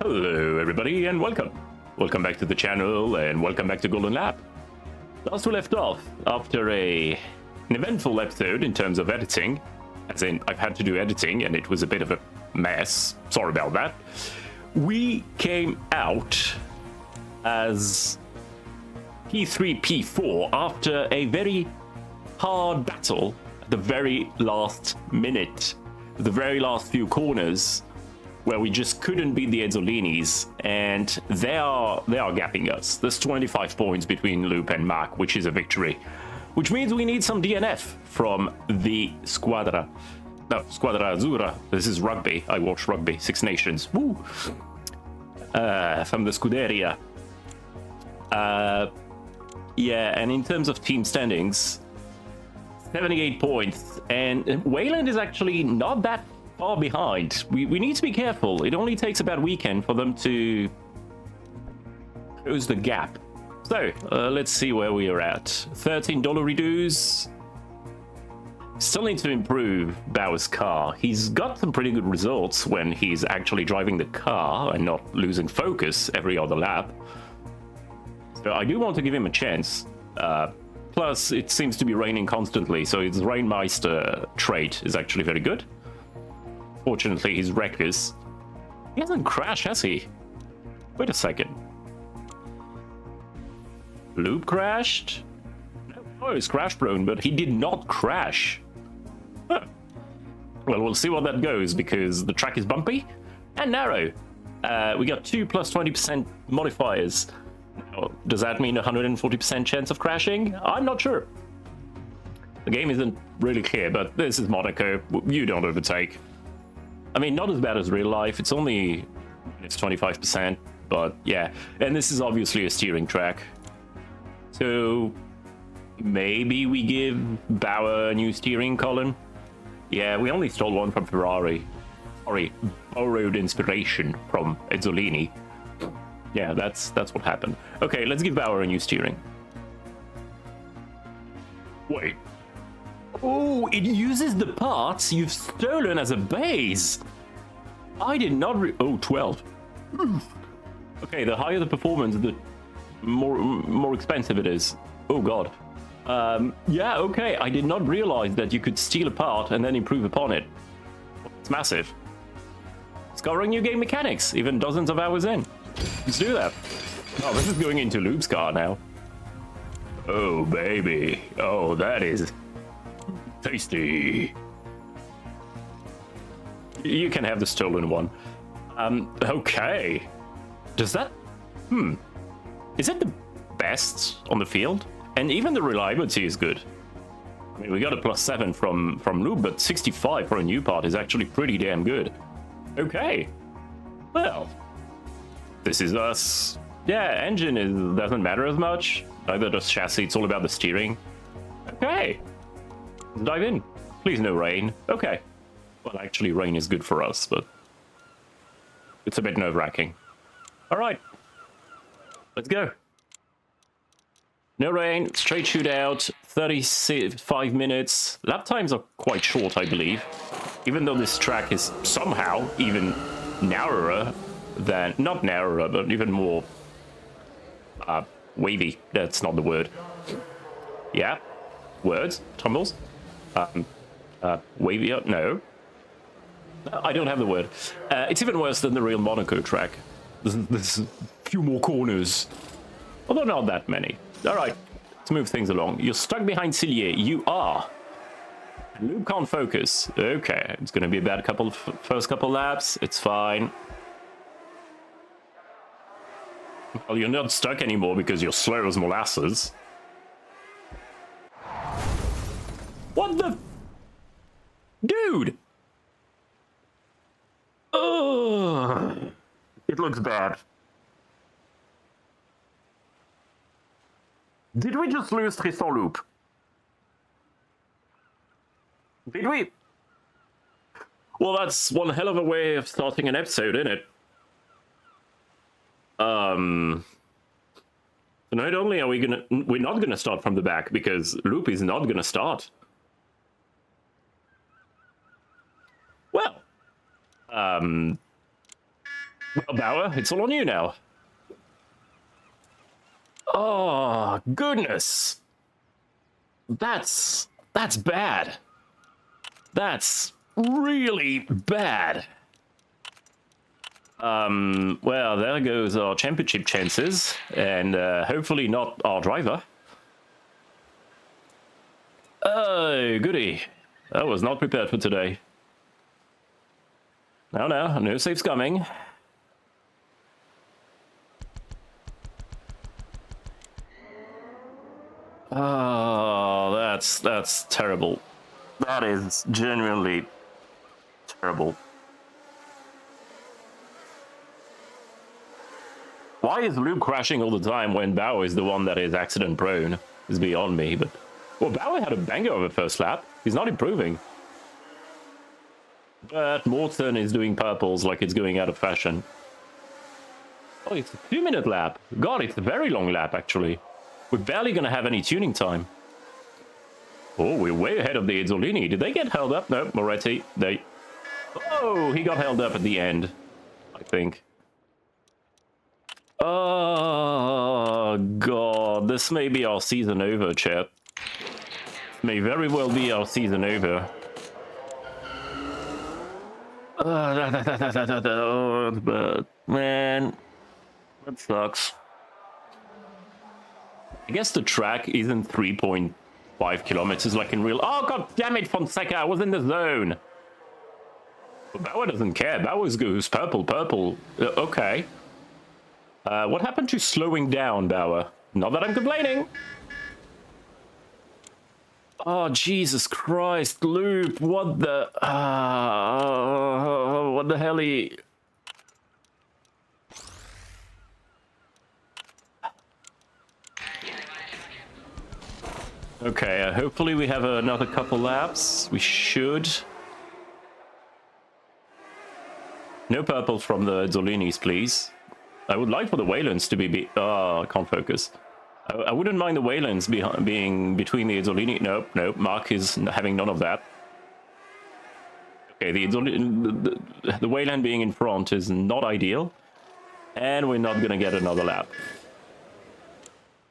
Hello everybody and welcome. Welcome back to the channel and welcome back to Golden Lab. Last we left off, after an eventful episode in terms of editing, as in I've had to do editing and it was a bit of a mess, sorry about that, we came out as P3, P4 after a very hard battle at the very last minute, the very last few corners, where we just couldn't beat the Ezzolinis, and they are gapping us. There's 25 points between Loop and Mac, which is a victory. Which means we need some DNF from the Squadra. No, Squadra Azzurra. This is rugby. I watch rugby. Six Nations. Woo! From the Scuderia. Yeah, and in terms of team standings, 78 points, and Wayland is actually not that far behind. We need to be careful. It only takes about a weekend for them to close the gap. So, let's see where we are at. $13 reduce. Still need to improve Bauer's car. He's got some pretty good results when he's actually driving the car and not losing focus every other lap. So I do want to give him a chance. Plus, it seems to be raining constantly, so his Rainmeister trait is actually very good. Fortunately, he's reckless. He hasn't crashed, has he? Wait a second. Loop crashed? No, he's crash prone, but he did not crash. Huh. Well, we'll see what that goes, because the track is bumpy and narrow. We got 2 plus 20% modifiers. Now, does that mean 140% chance of crashing? I'm not sure. The game isn't really clear, but this is Monaco. You don't overtake. I mean, not as bad as real life. It's 25%, but yeah. And this is obviously a steering track. So maybe we give Bauer a new steering column? Yeah, we only stole one from Ferrari. Sorry, borrowed inspiration from Ezzolini. Yeah, that's what happened. Okay, let's give Bauer a new steering. Wait. Oh, it uses the parts you've stolen as a base. I did not oh, 12. Okay, the higher the performance, the more expensive it is. Oh god. Yeah, okay, I did not realize that you could steal a part and then improve upon it. It's massive. Discovering new game mechanics, even dozens of hours in. Let's do that. Oh, this is going into Loop's car now. Oh, baby. Oh, that is tasty. You can have the stolen one. Okay. Does that... Is it the best on the field? And even the reliability is good. I mean, we got a +7 from Loop, but 65 for a new part is actually pretty damn good. Okay. Well, this is us. Yeah, engine doesn't matter as much. Neither does chassis. It's all about the steering. Okay. Let's dive in. Please no rain. Okay. Well, actually, rain is good for us, but it's a bit nerve-wracking. All right. Let's go. No rain, straight shootout, 35 minutes. Lap times are quite short, I believe. Even though this track is somehow even narrower than... Not narrower, but even more... wavy. That's not the word. Yeah. Words? Tumbles? Wavy? No. I don't have the word. It's even worse than the real Monaco track. There's a few more corners. Although not that many. Alright, let's move things along. You're stuck behind Cillier. You are. Loop can't focus. Okay, it's going to be a bad first couple laps. It's fine. Well, you're not stuck anymore because you're slow as molasses. What the... Dude! Oh, it looks bad. Did we just lose Tristan Loop? Did we? Well, that's one hell of a way of starting an episode, isn't it? Not only are we're not gonna start from the back because Loop is not gonna start. Well, Well, Bauer, it's all on you now. Oh, goodness. That's bad. That's really bad. Well, there goes our championship chances, and hopefully not our driver. Oh, goody. I was not prepared for today. No safe's coming. Oh, that's terrible. That is genuinely terrible. Why is Luke crashing all the time when Bauer is the one that is accident prone? Is beyond me, but... Well, Bauer had a banger of a first lap. He's not improving. But Morton is doing purples like it's going out of fashion. Oh, it's a 2-minute lap. God, it's a very long lap, actually. We're barely gonna have any tuning time. Oh, we're way ahead of the Izzolini. Did they get held up? No, Moretti. They... Oh, he got held up at the end, I think. Oh, God. This may be our season over, chat. May very well be our season over. But, man, that sucks. I guess the track isn't 3.5 kilometers like in real... Oh, God damn it, Fonseca, I was in the zone. But Bauer doesn't care. Bauer goes purple. Okay. What happened to slowing down, Bauer? Not that I'm complaining. Oh, Jesus Christ, Loop, what the... what the hell he... Okay, hopefully we have another couple laps. We should. No purple from the Zolinis, please. I would like for the Waylands to be... Oh, I can't focus. I wouldn't mind the Waylands being between the Izzolini. Nope. Mark is having none of that. Okay, the Wayland being in front is not ideal. And we're not going to get another lap.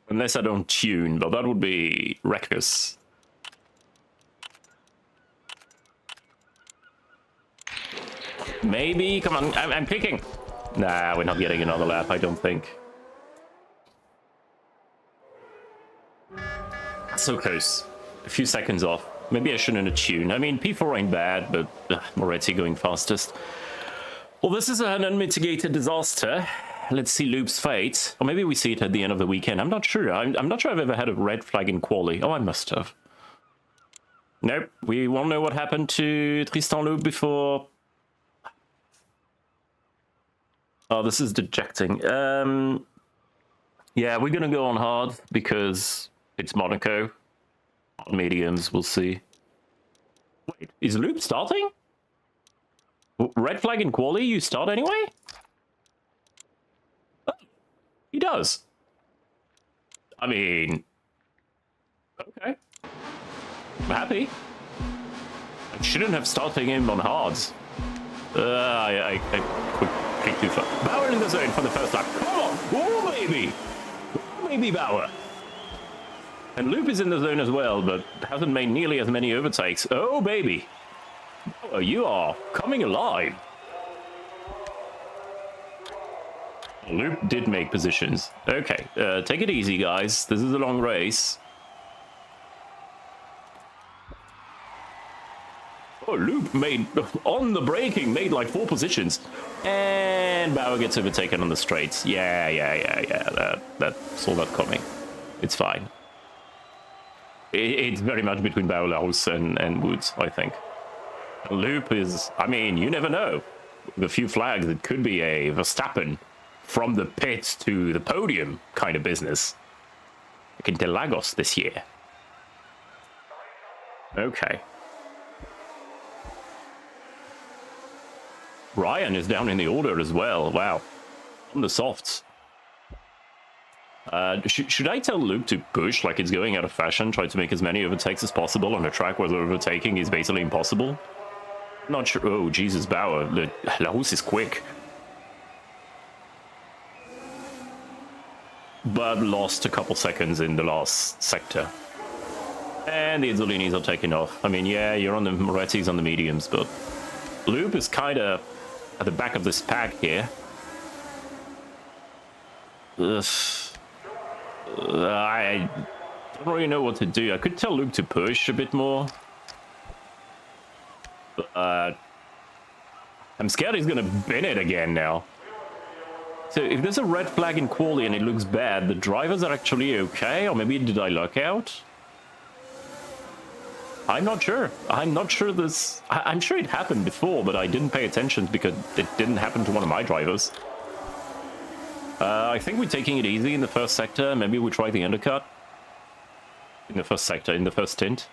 Unless I don't tune, but that would be reckless. Maybe, come on, I'm picking. Nah, we're not getting another lap, I don't think. So close. A few seconds off. Maybe I shouldn't have tuned. I mean, P4 ain't bad, but Moretti going fastest. Well, this is an unmitigated disaster. Let's see Loop's fate. Or maybe we see it at the end of the weekend. I'm not sure. I'm not sure I've ever had a red flag in quali. Oh, I must have. Nope. We won't know what happened to Tristan Loop before... Oh, this is dejecting. Yeah, we're gonna go on hard because it's Monaco. On mediums, we'll see. Wait, is Loop starting? Red flag in quali, you start anyway? Oh, he does. I mean... Okay. I'm happy. I shouldn't have started him on hards. I clicked too far. Bauer in the zone for the first lap. Come on! Oh, baby! Oh, baby Bauer! And Loop is in the zone as well, but hasn't made nearly as many overtakes. Oh, baby! Bauer, you are coming alive. Loop did make positions. Okay, take it easy, guys. This is a long race. Oh, Loop made, on the braking, made like 4 positions. And Bauer gets overtaken on the straights. Yeah. That saw that coming. It's fine. It's very much between Bauer, Laus, and Woods, I think. Loop is, I mean, you never know. With a few flags, it could be a Verstappen from the pit to the podium kind of business. Like Interlagos this year. Okay. Ryan is down in the order as well. Wow. On the softs. Should I tell Luke to push like it's going out of fashion? Try to make as many overtakes as possible on a track where the overtaking is basically impossible? Not sure. Oh, Jesus, Bauer. La Housse is quick. but lost a couple seconds in the last sector. And the Izzolinis are taking off. I mean, yeah, you're on the Moretti's on the mediums, but Loop is kind of at the back of this pack here. Ugh. I don't really know what to do. I could tell Luke to push a bit more. But I'm scared he's gonna bin it again now. So if there's a red flag in quali and it looks bad, the drivers are actually okay? Or maybe did I luck out? I'm not sure. I'm not sure this... I'm sure it happened before, but I didn't pay attention because it didn't happen to one of my drivers. I think we're taking it easy in the first sector. Maybe we try the undercut. In the first sector, in the first stint.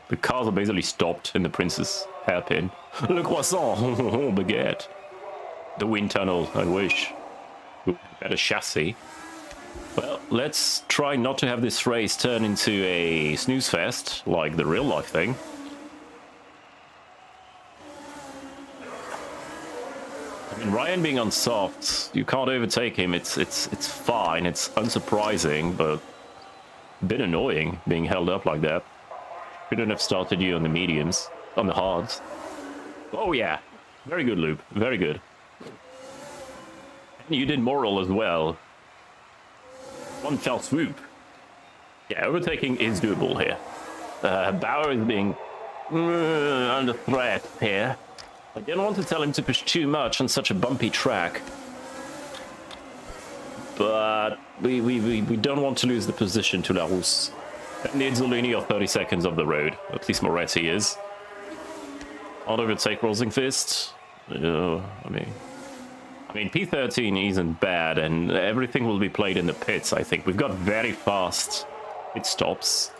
The cars are basically stopped in the Princess hairpin. Le croissant! Baguette. The wind tunnel, I wish. Better chassis. Well, let's try not to have this race turn into a snooze fest, like the real life thing. I mean, Ryan being on soft, you can't overtake him. It's fine. It's unsurprising, but a bit annoying being held up like that. Couldn't have started you on the mediums, on the hards. Oh yeah, very good, Loop. Very good. And you did moral as well. One fell swoop. Yeah, overtaking is doable here. Bauer is being under threat here. I didn't want to tell him to push too much on such a bumpy track. But we don't want to lose the position to Larousse. And the Izzolini are 30 seconds off the road. At least Moretti is. Can't overtake Rolling Fist. I mean, P13 isn't bad, and everything will be played in the pits, I think. We've got very fast pit stops.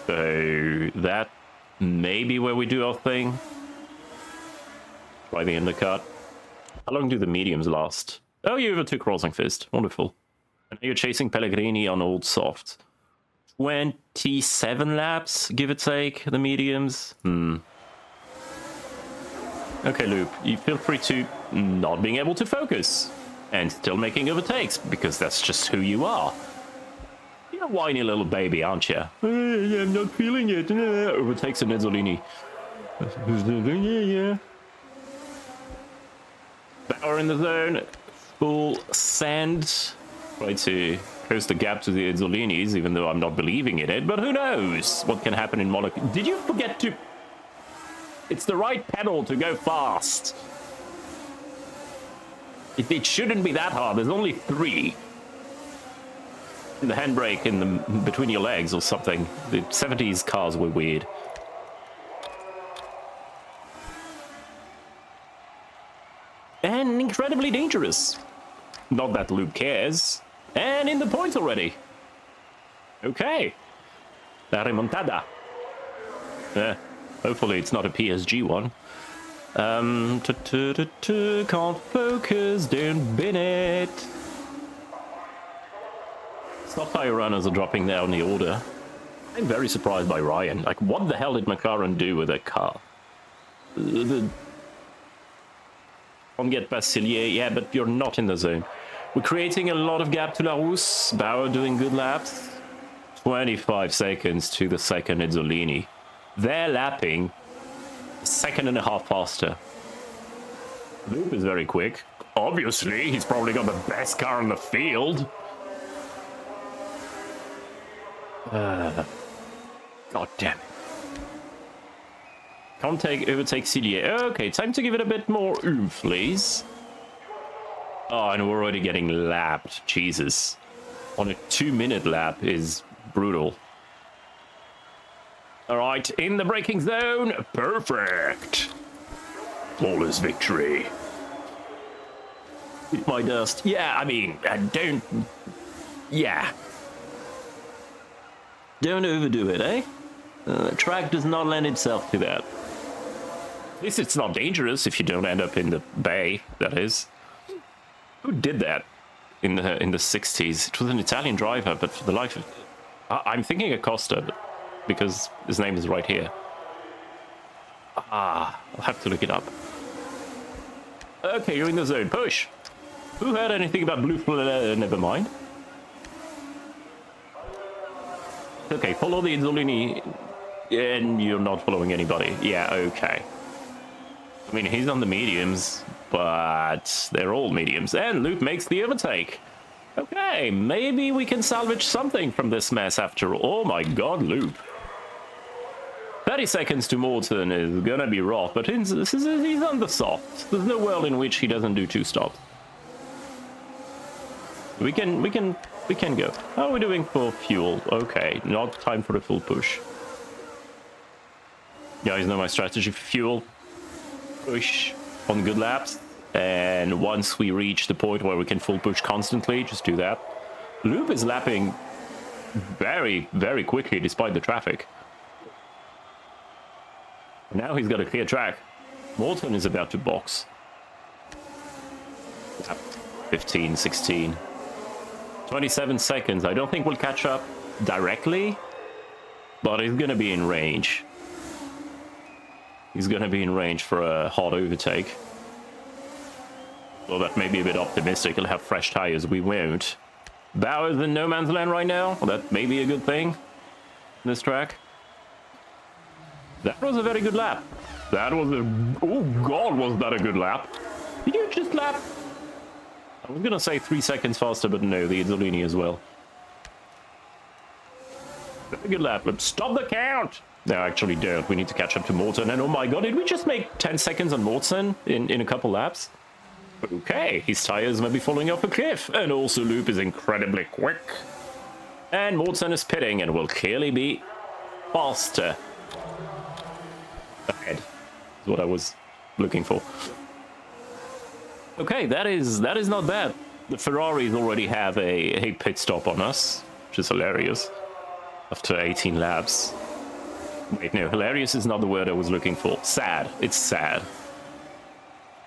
So that may be where we do our thing. Try the undercut. How long do the mediums last? Oh, you overtook Rolling Fist. Wonderful. And you're chasing Pellegrini on old soft. 27 laps, give or take, the mediums. Okay, Loop, you feel free to not being able to focus and still making overtakes, because that's just who you are. You're a whiny little baby, aren't you? I'm not feeling it. Overtakes an Izzolini. Yeah. Bauer in the zone. Full send. Try to close the gap to the Izzolinis, even though I'm not believing in it. But who knows what can happen in Monaco. Did you forget to... It's the right pedal to go fast. It shouldn't be that hard. There's only 3. The handbrake in the between your legs or something. The 70s cars were weird. And incredibly dangerous. Not that Luke cares. And in the points already. Okay. La remontada. Hopefully it's not a PSG one. Can't focus, don't bin it. Stop tire runners are dropping down the order. I'm very surprised by Ryan. Like, what the hell did McLaren do with that car? Can't get past Cillier, yeah, but you're not in the zone. We're creating a lot of gap to Larousse. Bauer doing good laps. 25 seconds to the second Izzolini. They're lapping a second and a half faster. Loop is very quick. Obviously, he's probably got the best car in the field. God damn it. Can't overtake Cillier. Okay, time to give it a bit more oomph, please. Oh, and we're already getting lapped. Jesus. On a 2-minute lap is brutal. Alright, in the braking zone. Perfect. Flawless victory. Eat my dust. Yeah, I mean, don't... Yeah. Don't overdo it, eh? Track does not lend itself to that. At least it's not dangerous if you don't end up in the bay, that is. Who did that in the 60s? It was an Italian driver, but for the life of... I'm thinking Acosta, because his name is right here. I'll have to look it up. Okay, you're in the zone. Push! Who heard anything about blue? Never mind. Okay, follow the Zolini, and you're not following anybody. Yeah, okay. I mean, he's on the mediums, but they're all mediums. And Luke makes the overtake. Okay, maybe we can salvage something from this mess after all. Oh my god, Luke. 30 seconds to Morton is gonna be rough, but he's on the soft. There's no world in which he doesn't do 2 stops. We can go. How are we doing for fuel? Okay, not time for the full push. You guys know my strategy for fuel. Push on good laps, and once we reach the point where we can full push constantly, just do that. Loop is lapping very, very quickly despite the traffic. Now he's got a clear track. Morton is about to box. 15, 16. 27 seconds. I don't think we'll catch up directly, but he's gonna be in range. He's gonna be in range for a hard overtake. Well, that may be a bit optimistic. He'll have fresh tires. We won't. Bauer's in no man's land right now. Well, that may be a good thing in this track. That was a very good lap. That was a... Oh, God, was that a good lap. Did you just lap? I was going to say 3 seconds faster, but no, the Izzolini as well. Very good lap. Let's stop the count. No, actually don't. We need to catch up to Morton. And oh my god, did we just make 10 seconds on Morton in a couple laps? Okay, his tires might be falling off a cliff. And also Loop is incredibly quick. And Morton is pitting and will clearly be faster. Ahead is what I was looking for. Okay, that is not bad. The Ferraris already have a pit stop on us, which is hilarious. After 18 laps. Wait, no, hilarious is not the word I was looking for. Sad. It's sad.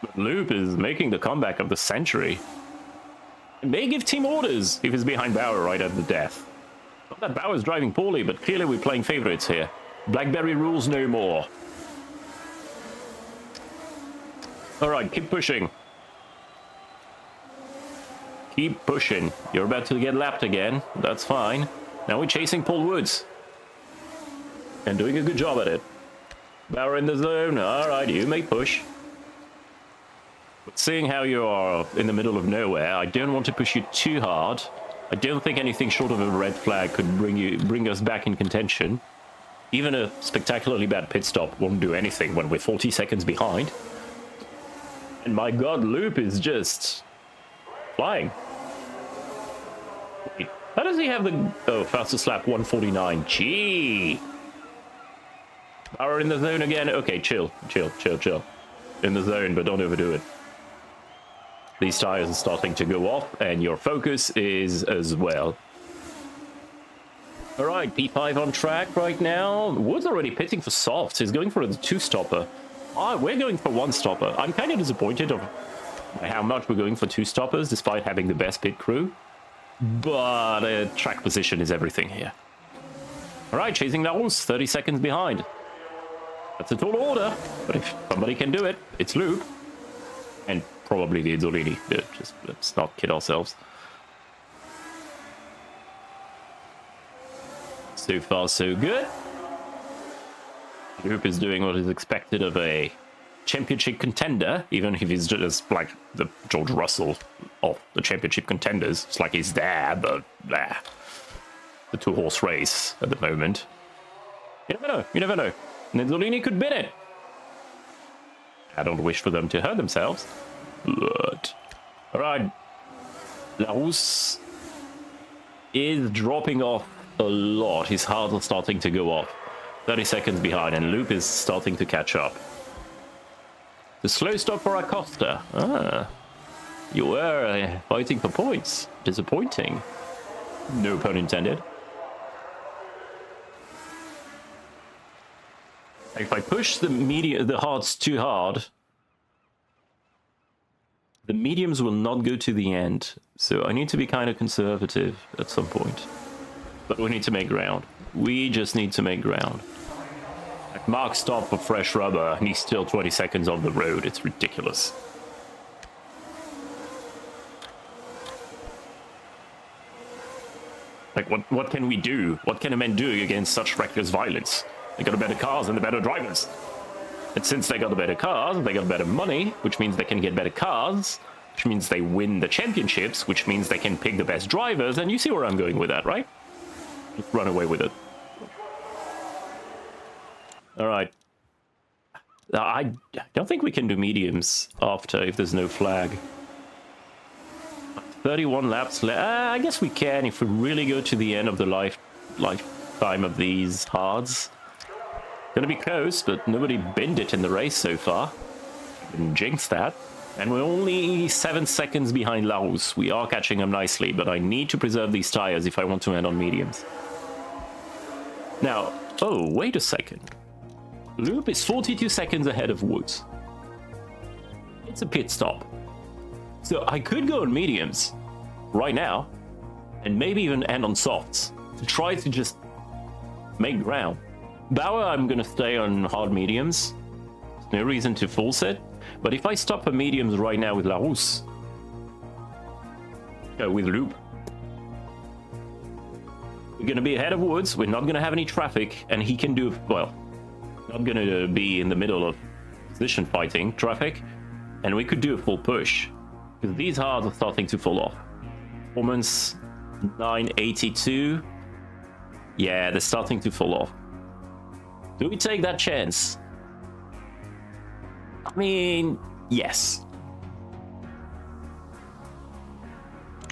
But Loop is making the comeback of the century. It may give team orders if he's behind Bauer right at the death. Not that Bauer's driving poorly, but clearly we're playing favorites here. Blackberry rules no more. Alright, keep pushing. Keep pushing. You're about to get lapped again. That's fine. Now we're chasing Paul Woods. And doing a good job at it. Bauer in the zone. Alright, you may push. But seeing how you are in the middle of nowhere, I don't want to push you too hard. I don't think anything short of a red flag could bring us back in contention. Even a spectacularly bad pit stop won't do anything when we're 40 seconds behind. And my god, Loop is just flying. Wait, how does he have the... Oh, fastest lap 149. Gee! Bauer in the zone again. Okay, chill. In the zone, but don't overdo it. These tires are starting to go off, and your focus is as well. Alright, P5 on track right now. Wood's already pitting for softs. He's going for the 2-stopper. We're going for 1-stopper. I'm kind of disappointed of how much we're going for 2-stoppers, despite having the best pit crew. But track position is everything here. Alright, chasing Larus, 30 seconds behind. That's a tall order, but if somebody can do it, it's Loop. And probably the Izzolini. Just let's not kid ourselves. So far, so good. Loop is doing what is expected of a championship contender, even if he's just like the George Russell of the championship contenders. It's like he's there, but the 2-horse race at the moment. You never know. You never know. Nizzolini could win it. I don't wish for them to hurt themselves. But... Alright. Larus is dropping off a lot. His heart is starting to go off. 30 seconds behind, and Loop is starting to catch up. The slow stop for Acosta. You were fighting for points. Disappointing. No pun intended. If I push the hards too hard, the mediums will not go to the end. So I need to be kind of conservative at some point. But we need to make ground. We just need to make ground. Like Mark stopped for fresh rubber, and he's still 20 seconds on the road. It's ridiculous. Like, what can we do? What can a man do against such reckless violence? They got the better cars and the better drivers. And since they got the better cars, they got better money, which means they can get better cars, which means they win the championships, which means they can pick the best drivers, and you see where I'm going with that, right? Just run away with it. Alright. I don't think we can do mediums after if there's no flag. 31 laps left. I guess we can if we really go to the end of the lifetime of these hards. Gonna be close, but nobody binned it in the race so far. Didn't jinx that. And we're only 7 seconds behind Laos. We are catching them nicely, but I need to preserve these tires if I want to end on mediums. Now, oh, wait a second. Loop is 42 seconds ahead of Woods. It's a pit stop. So I could go on mediums right now, and maybe even end on softs, to try to just make ground. Bauer, I'm gonna stay on hard mediums. There's no reason to force it. But if I stop for mediums right now with Larousse, with Loop, we're gonna be ahead of Woods, we're not gonna have any traffic, and he can do, well, not gonna be in the middle of position fighting traffic, and we could do a full push. Because these hards are starting to fall off. Performance 982. Yeah, they're starting to fall off. Do we take that chance? I mean, yes.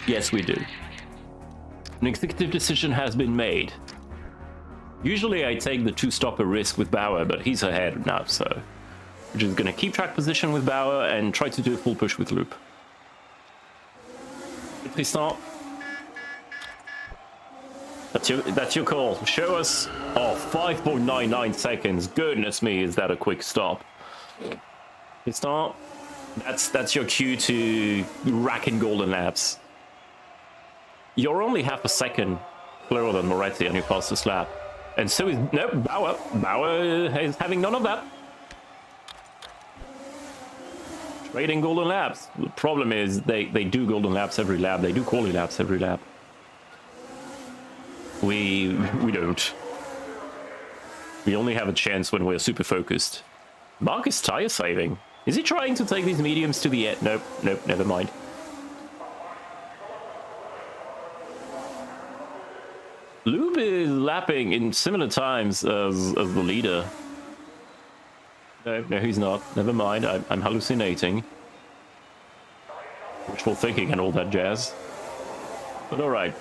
Yes, we do. An executive decision has been made. Usually I take the two-stopper risk with Bauer, but he's ahead now, so we're just gonna keep track position with Bauer and try to do a full push with Loop. Tristan, that's your call. Show us. Oh, 5.99 seconds. Goodness me, is that a quick stop? Tristan, that's your cue to rack in golden laps. You're only half a second slower than Moretti on your fastest lap, and so is Bauer. Bauer is having none of that. Trading golden laps. The problem is they do golden laps every lap. They do quali laps every lap. We don't. We only have a chance when we're super focused. Mark is tire saving. Is he trying to take these mediums to the end? Nope, never mind. Loop is lapping in similar times as the leader. No, he's not. Never mind. I'm hallucinating. Wishful thinking and all that jazz. But alright.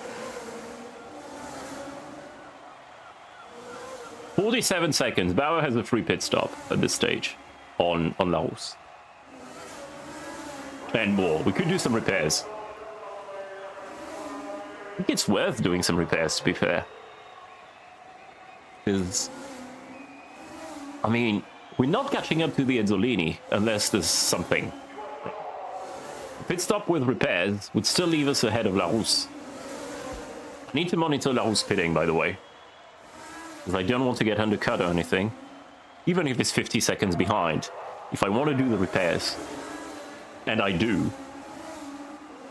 47 seconds. Bauer has a free pit stop at this stage on Laos. And more. We could do some repairs. I think it's worth doing some repairs, to be fair. Because, I mean, we're not catching up to the Ezzolini unless there's something. A pit stop with repairs would still leave us ahead of Larousse. I need to monitor Larousse pitting, by the way. Because I don't want to get undercut or anything. Even if it's 50 seconds behind. If I want to do the repairs, and I do,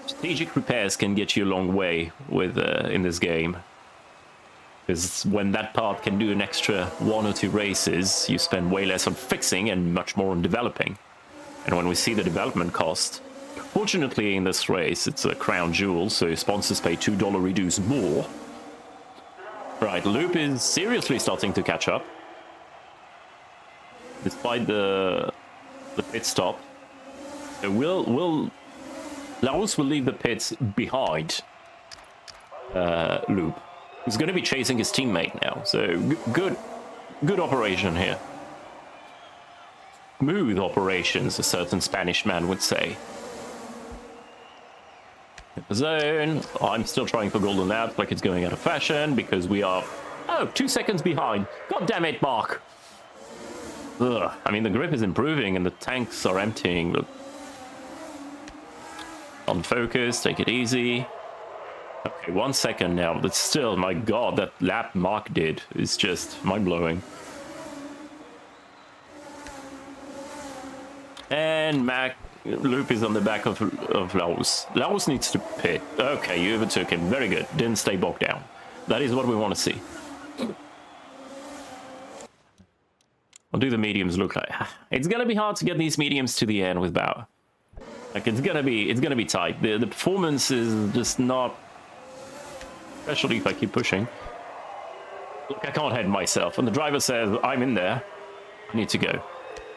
strategic repairs can get you a long way with in this game. Because when that part can do an extra 1 or 2 races, you spend way less on fixing and much more on developing. And when we see the development cost, fortunately in this race it's a crown jewel, so sponsors pay $2 reduce more. Right, Loop is seriously starting to catch up. Despite the pit stop. So Laos will leave the pits behind Loop. He's going to be chasing his teammate now, so good operation here. Smooth operations, a certain Spanish man would say. Hit the zone. I'm still trying for golden laps like it's going out of fashion because we are 2 seconds behind. God damn it, Mark. Ugh. I mean, the grip is improving and the tanks are emptying. Look. On focus, take it easy. Okay, 1 second now, but still, my god, that lap Mark did is just mind-blowing. And Loop is on the back of Laos. Laos needs to pit. Okay, you overtook him. Very good. Didn't stay bogged down. That is what we want to see. What do the mediums look like? It's gonna be hard to get these mediums to the end with Bauer. Like it's gonna be tight. The performance is just not, especially if I keep pushing. Look, I can't head myself, and the driver says I'm in there. I need to go,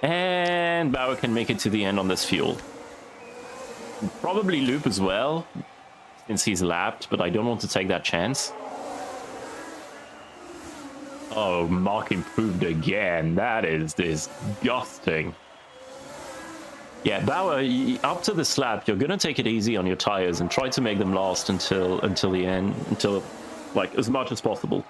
and Bauer can make it to the end on this fuel. Probably loop as well, since he's lapped, but I don't want to take that chance. Oh, Mark improved again. That is disgusting. Yeah, Bauer, up to this lap, you're gonna take it easy on your tires and try to make them last until the end, until like as much as possible.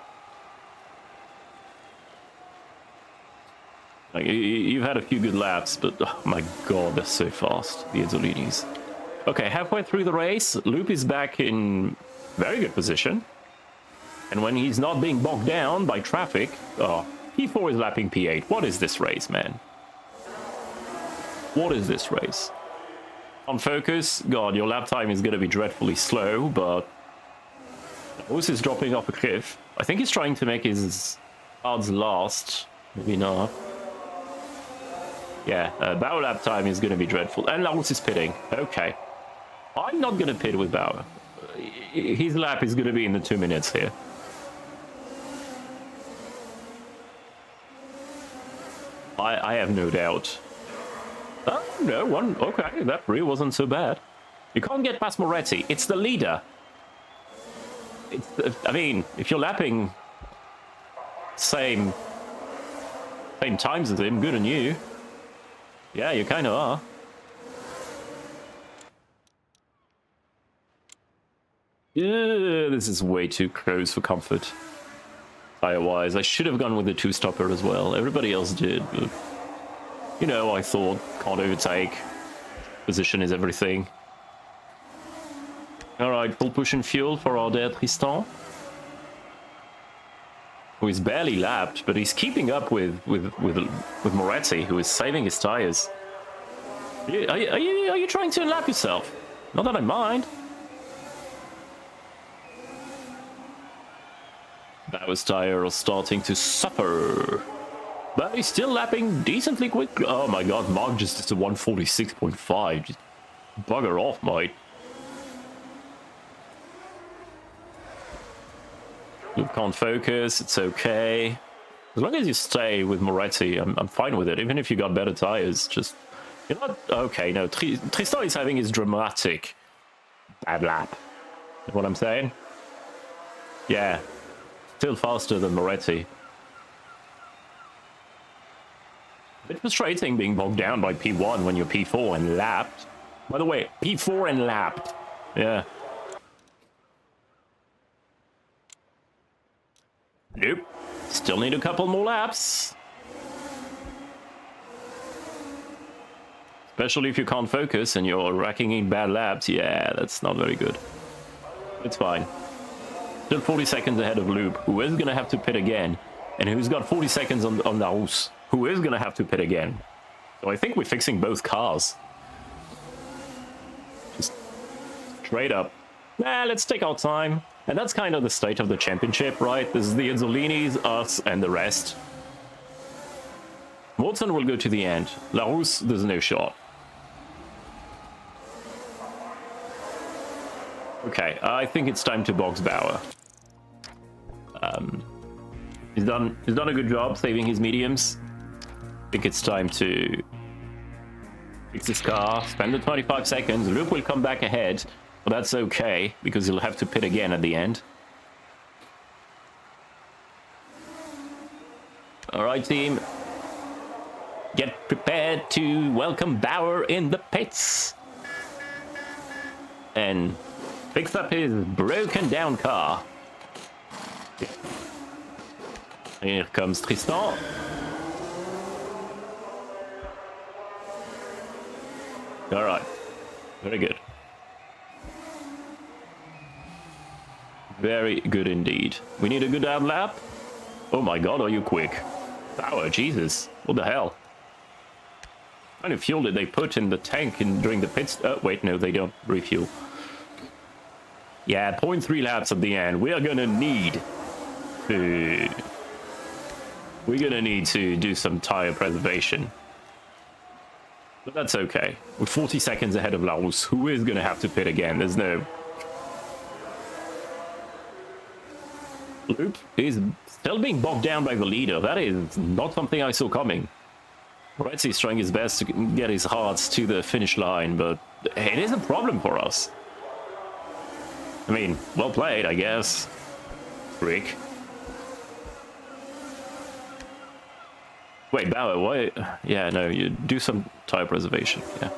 Like, you've had a few good laps, but oh my god, they're so fast, the Izzolinis. Okay, halfway through the race, Loop is back in very good position. And when he's not being bogged down by traffic... Oh, P4 is lapping P8. What is this race, man? What is this race? On focus, god, your lap time is going to be dreadfully slow, but... Ous is dropping off a cliff. I think he's trying to make his odds last. Maybe not. Yeah, Bauer lap time is going to be dreadful. And Larousse is pitting. Okay. I'm not going to pit with Bauer. His lap is going to be in the 2 minutes here. I have no doubt. Oh, no, one. Okay, that really wasn't so bad. You can't get past Moretti. It's the leader. I mean, if you're lapping same times as him, good on you. Yeah, you kind of are. This is way too close for comfort. Tire-wise, I should have gone with the two-stopper as well. Everybody else did, but... You know, I thought, can't overtake. Position is everything. Alright, full push and fuel for our dear Tristan. Who is barely lapped, but he's keeping up with Moretti, who is saving his tires. Are you trying to unlap yourself? Not that I mind. Bauer's tire are starting to suffer. But he's still lapping decently quick. Oh my god, Mark just is a 146.5. Just bugger off, mate. You can't focus, it's okay. As long as you stay with Moretti, I'm fine with it. Even if you got better tires, just... You're not... Okay, no, Tristan is having his dramatic bad lap. You know what I'm saying? Yeah. Still faster than Moretti. A bit frustrating being bogged down by P1 when you're P4 and lapped. By the way, P4 and lapped. Yeah. Nope. Still need a couple more laps. Especially if you can't focus and you're racking in bad laps. Yeah, that's not very good. It's fine. Still 40 seconds ahead of Loop, who is going to have to pit again. And who's got 40 seconds on Larousse, who is going to have to pit again. So I think we're fixing both cars. Just straight up. Nah, let's take our time. And that's kind of the state of the championship, right? This is the Izzolinis, us, and the rest. Morton will go to the end. Larousse, there's no shot. Okay, I think it's time to box Bauer. He's done a good job saving his mediums. I think it's time to fix his car, spend the 25 seconds. Luke will come back ahead, but that's okay because he'll have to pit again at the end. All right, team. Get prepared to welcome Bauer in the pits. And fix up his broken down car. Here comes Tristan. All right. Very good. Very good indeed. We need a good out lap. Oh my god, are you quick? Bauer, Jesus. What the hell? What kind of fuel did they put in the tank during the pits? Oh, wait, no, they don't refuel. Yeah, 0.3 laps at the end. We are gonna need to... We're gonna need to do some tire preservation. But that's okay. We're 40 seconds ahead of Laos, who is gonna have to pit again. There's no... Loop is still being bogged down by the leader. That is not something I saw coming. Moretti's trying his best to get his hearts to the finish line, but it is a problem for us. I mean, well played, I guess. Rick. Wait, Bauer, why? Yeah, no, you do some tire preservation, yeah.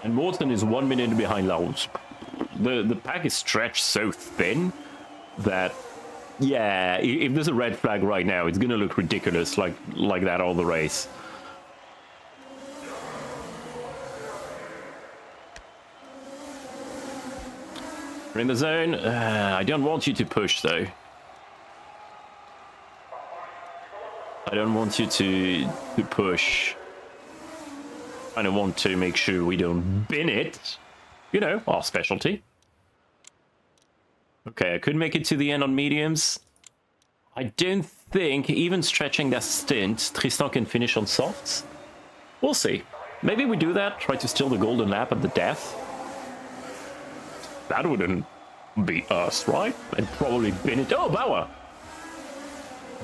And Morton is 1 minute behind Laos. The pack is stretched so thin that, yeah, if there's a red flag right now, it's gonna look ridiculous like that all the race. We're in the zone. I don't want you to push, though. I don't want you to push. I don't want to make sure we don't bin it. You know, our specialty. Okay, I could make it to the end on mediums. I don't think, even stretching that stint, Tristan can finish on softs. We'll see. Maybe we do that, try to steal the golden lap at the death. That wouldn't be us, right? And probably bin it. Oh, Bauer!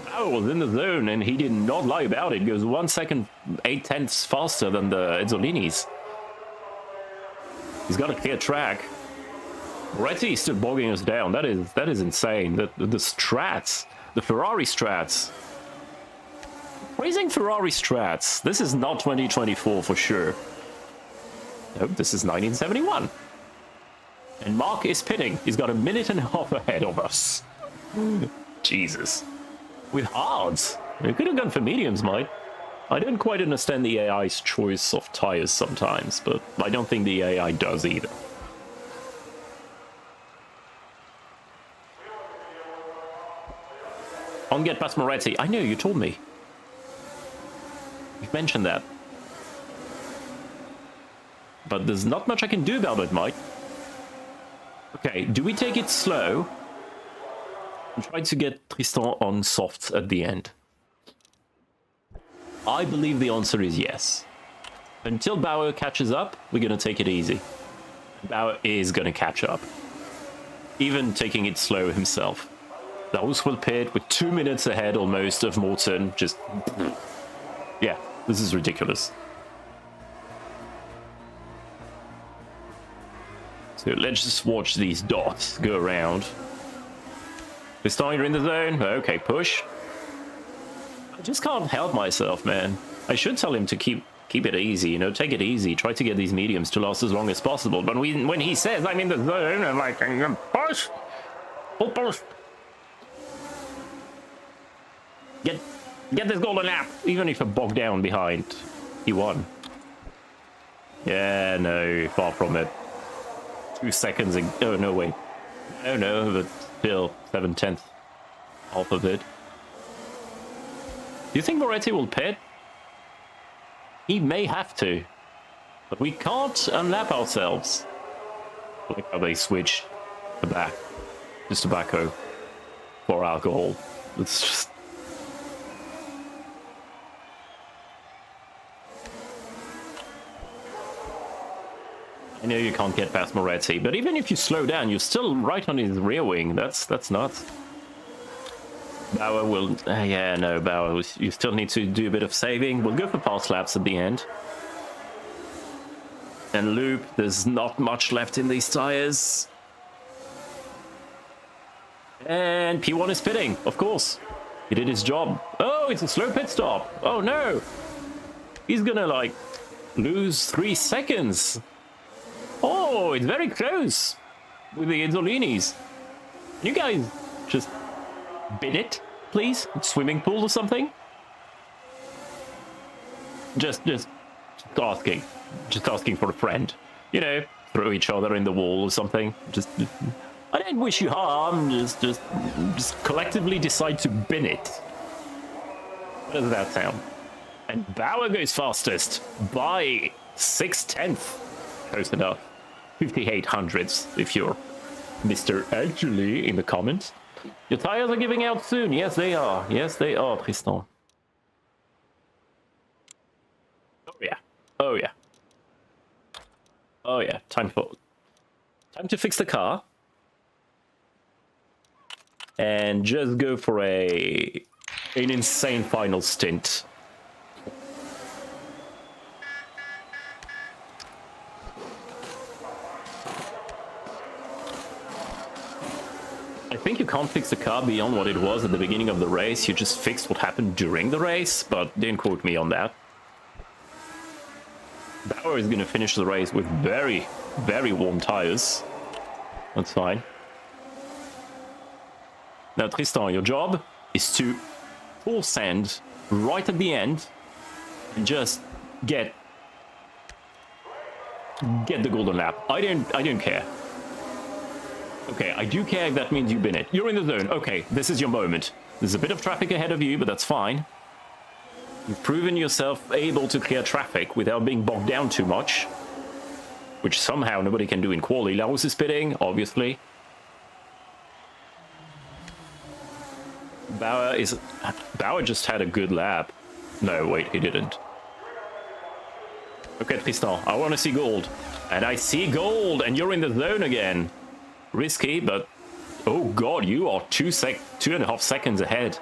Bauer was in the zone and he did not lie about it. He goes 1 second, 8/10 faster than the Ezzolinis. He's got a clear track. Moretti is still bogging us down. That is insane. The strats, the Ferrari strats. Praising Ferrari strats. This is not 2024 for sure. Nope, this is 1971. And Mark is pitting. He's got 1.5 minutes ahead of us. Jesus. With hards. We could have gone for mediums, mate. I don't quite understand the AI's choice of tires sometimes, but I don't think the AI does either. On get past Moretti. I know, you told me. You mentioned that. But there's not much I can do about it, mate. Okay, do we take it slow and try to get Tristan on softs at the end? I believe the answer is yes. Until Bauer catches up, we're going to take it easy. Bauer is going to catch up. Even taking it slow himself. Laos will pit with 2 minutes ahead almost of Morton. Just... yeah, this is ridiculous. So let's just watch these dots go around. This time you're in the zone. Okay, push. I just can't help myself, man. I should tell him to keep it easy, you know, take it easy. Try to get these mediums to last as long as possible. But when he says I'm in the zone, I'm like, push! Full push! Get this golden lap, even if I bog down behind. He won. Yeah, no, far from it. 2 seconds ago. Oh, no, wait. Oh, no, but still 7/10 half of it. Do you think Moretti will pit? He may have to. But we can't unlap ourselves. Like how they switch to tobacco for alcohol. It's just... I know you can't get past Moretti, but even if you slow down, you're still right on his rear wing. That's nuts. Bauer will... yeah, no, Bauer, you still need to do a bit of saving. We'll go for fast laps at the end. And Loop, there's not much left in these tires. And P1 is pitting, of course. He did his job. Oh, it's a slow pit stop. Oh, no. He's gonna, like, lose 3 seconds. Oh, it's very close with the Ezzolinis. You guys just bid it, please? Swimming pool or something? Just asking. Just asking for a friend. You know, throw each other in the wall or something. Just I don't wish you harm. Just collectively decide to bin it. How does that sound? And Bauer goes fastest by 6/10. close enough. 5800s if you're Mr. Actually in the comments. Your tires are giving out soon. Yes, they are. Yes, they are, Tristan. Oh, yeah. Oh, yeah. Oh, yeah. Time to fix the car. And just go for an insane final stint. I think you can't fix the car beyond what it was at the beginning of the race. You just fixed what happened during the race, but didn't quote me on that. Bauer is going to finish the race with very, very warm tires. That's fine. Now, Tristan, your job is to full send right at the end and just get the golden lap. I don't care. Okay, I do care if that means you bin it. You're in the zone. Okay, this is your moment. There's a bit of traffic ahead of you, but that's fine. You've proven yourself able to clear traffic without being bogged down too much, which somehow nobody can do in quali. Laos is pitting, obviously. Bauer just had a good lap. No, wait, he didn't. Okay, Tristan, I want to see gold. And I see gold, and you're in the zone again. Risky, but oh god, you are 2.5 seconds ahead.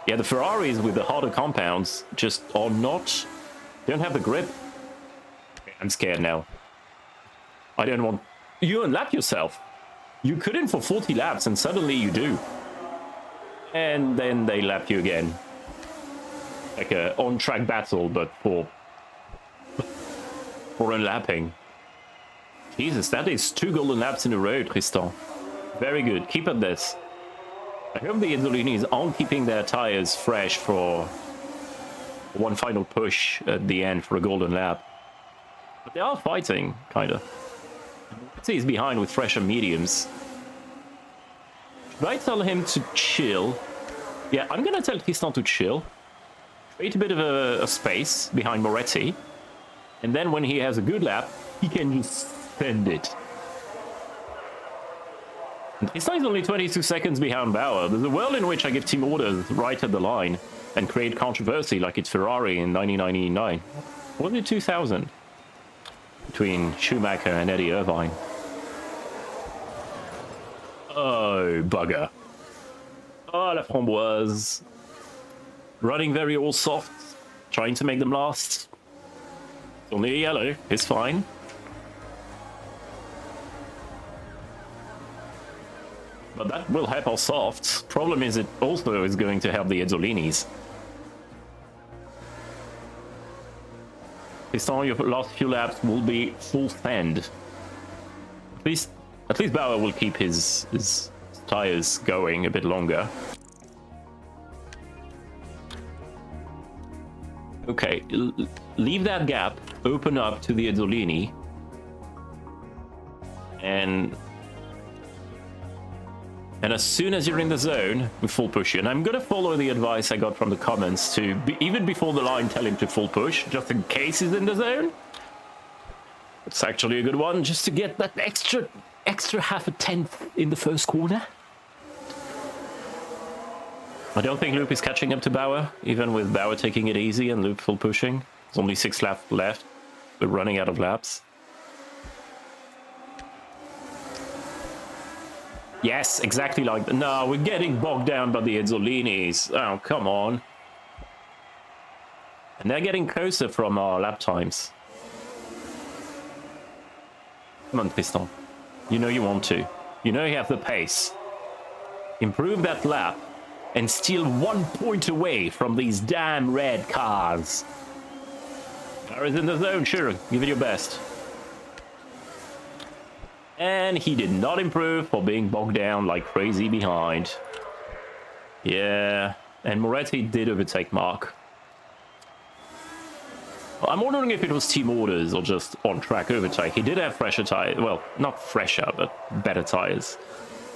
Yeah, the Ferraris with the harder compounds just are not... They don't have the grip. Okay, I'm scared now. I don't want... You unlap yourself. You couldn't for 40 laps, and suddenly you do. And then they lap you again. Like a on-track battle, but for unlapping. Jesus, that is 2 golden laps in a row, Tristan. Very good. Keep at this. I hope the Izzolinis aren't keeping their tires fresh for one final push at the end for a golden lap. But they are fighting, kind of. He's behind with fresher mediums. Should I tell him to chill? Yeah, I'm going to tell Tristan to chill. Create a bit of a space behind Moretti. And then when he has a good lap, he can just send it. Tristan is only 22 seconds behind Bauer. There's a world in which I give team orders right at the line and create controversy like it's Ferrari in 1999. Or was it 2000? Between Schumacher and Eddie Irvine. Oh, bugger. Oh, La Framboise. Running very all soft. Trying to make them last. It's only a yellow. It's fine. But that will help our softs. Problem is, it also is going to help the Izzolinis. Tristan, your last few laps will be full send. At least Bauer will keep his tires going a bit longer. Okay, leave that gap open up to the Izzolini. And as soon as you're in the zone, we full push you. And I'm going to follow the advice I got from the comments to, even before the line, tell him to full push, just in case he's in the zone. It's actually a good one, just to get that extra half a tenth in the first corner. I don't think Loop is catching up to Bauer, even with Bauer taking it easy and Loop full pushing. There's only 6 laps left. We're running out of laps. Yes, exactly like that. No, we're getting bogged down by the Izzolinis. Oh, come on. And they're getting closer from our lap times. Come on, Tristan. You know you want to. You know you have the pace. Improve that lap and steal 1 point away from these damn red cars. Bauer's in the zone, sure. Give it your best. And he did not improve for being bogged down like crazy behind. Yeah, and Moretti did overtake Mark. I'm wondering if it was team orders or just on-track overtake. He did have fresher tires. Well, not fresher, but better tires.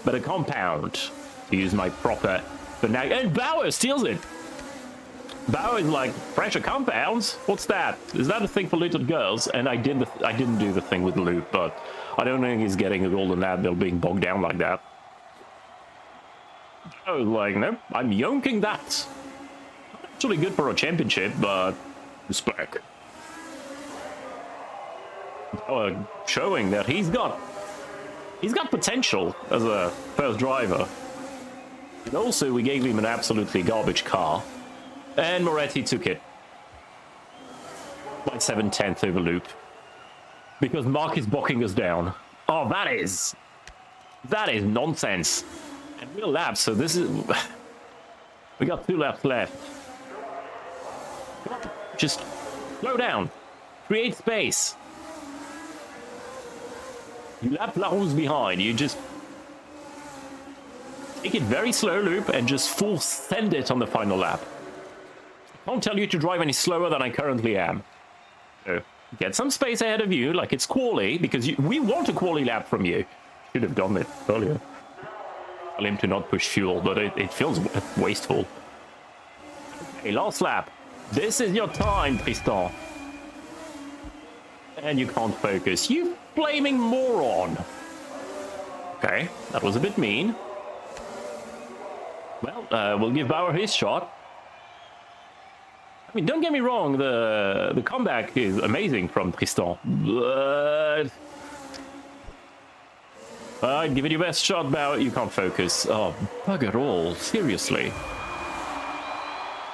Better compound, to use my proper... But now... And Bauer steals it! Bao is like, pressure compounds? What's that? Is that a thing for little girls? And I didn't do the thing with Loop, but I don't think he's getting a golden apple being bogged down like that. I was like, nope, I'm yonking that. Actually good for a championship, but respect. Showing that he's got potential as a first driver. And also, we gave him an absolutely garbage car. And Moretti took it. By 7/10 over Loop. Because Mark is bocking us down. Oh, that is nonsense. And we're laps, so this is... We got 2 laps left. Just slow down. Create space. You lap Larousse behind. You just... take it very slow, Loop, and just full send it on the final lap. I can't tell you to drive any slower than I currently am. So, get some space ahead of you, like it's quali, because we want a quali lap from you. Should have done it earlier. Tell him to not push fuel, but it feels wasteful. Okay, last lap. This is your time, Tristan. And you can't focus. You flaming moron. Okay, that was a bit mean. Well, we'll give Bauer his shot. I mean, don't get me wrong, the comeback is amazing from Tristan, but... I'd give it your best shot, Bauer. You can't focus. Oh, bugger all. Seriously.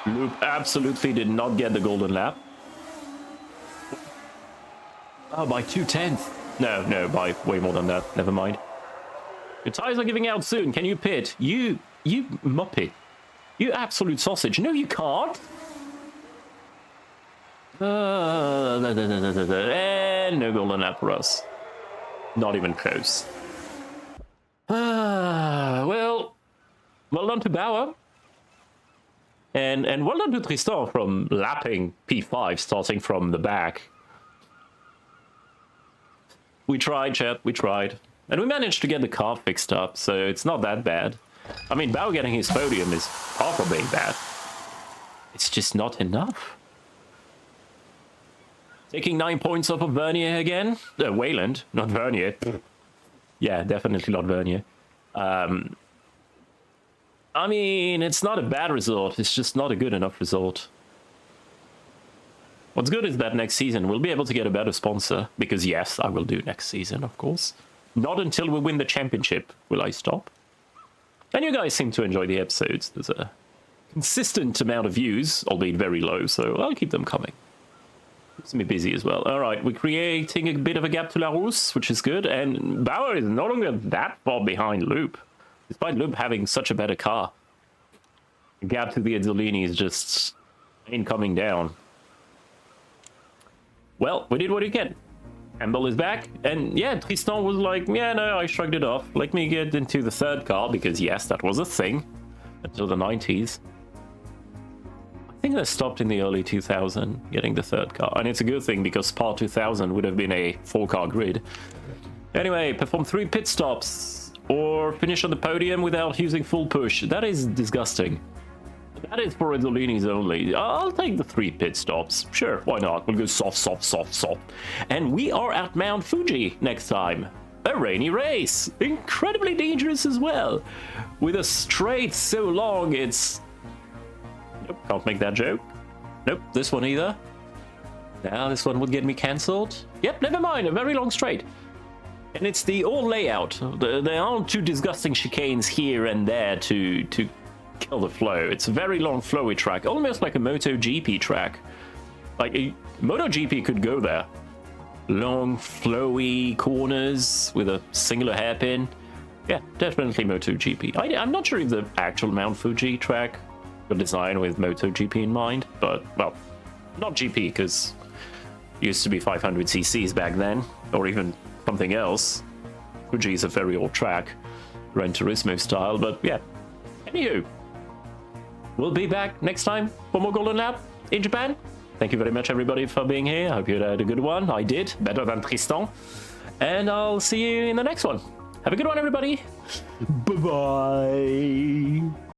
Loop absolutely did not get the golden lap. Oh, by 2/10. No, by way more than that. Never mind. Your tires are giving out soon. Can you pit? You muppet. You absolute sausage. No, you can't. And no golden lap for us. Not even close. Well done to Bauer. And well done to Tristan from lapping P5, starting from the back. We tried, chat, we tried. And we managed to get the car fixed up, so it's not that bad. I mean, Bauer getting his podium is far from being bad. It's just not enough. Taking 9 points off of Vernier again. Wayland, not Vernier. Yeah, definitely not Vernier. I mean, it's not a bad result. It's just not a good enough result. What's good is that next season we'll be able to get a better sponsor. Because yes, I will do next season, of course. Not until we win the championship will I stop. And you guys seem to enjoy the episodes. There's a consistent amount of views, albeit very low, so I'll keep them coming. Keeps me busy as well. Alright, we're creating a bit of a gap to Larousse, which is good. And Bauer is no longer that far behind Loop. Despite Loop having such a better car. The gap to the Azzolini is just ain't coming down. Well, we did what we can. Campbell is back, and yeah, Tristan was like, yeah, no, I shrugged it off. Let me get into the third car, because yes, that was a thing until the 90s. I think they stopped in the early 2000s getting the third car, and it's a good thing because Spa 2000 would have been a 4-car grid. Anyway, perform 3 pit stops or finish on the podium without using full push. That is disgusting. That is for Azzolinis only. I'll take the 3 pit stops. Sure, why not? We'll go soft, soft, soft, soft. And we are at Mount Fuji next time. A rainy race. Incredibly dangerous as well. With a straight so long, it's... Nope, can't make that joke. Nope, this one either. Now this one would get me cancelled. Yep, never mind, a very long straight. And it's the old layout. There aren't 2 disgusting chicanes here and there to kill the flow. It's a very long flowy track, almost like a MotoGP track. Like a MotoGP could go there. Long flowy corners with a singular hairpin. Yeah, definitely MotoGP. I'm not sure if the actual Mount Fuji track was designed with MotoGP in mind, but well, not GP because it used to be 500 cc's back then, or even something else. Fuji is a very old track, Gran Turismo style, but yeah. Anywho, we'll be back next time for more Golden Lap in Japan. Thank you very much, everybody, for being here. I hope you had a good one. I did, better than Tristan. And I'll see you in the next one. Have a good one, everybody. Bye-bye.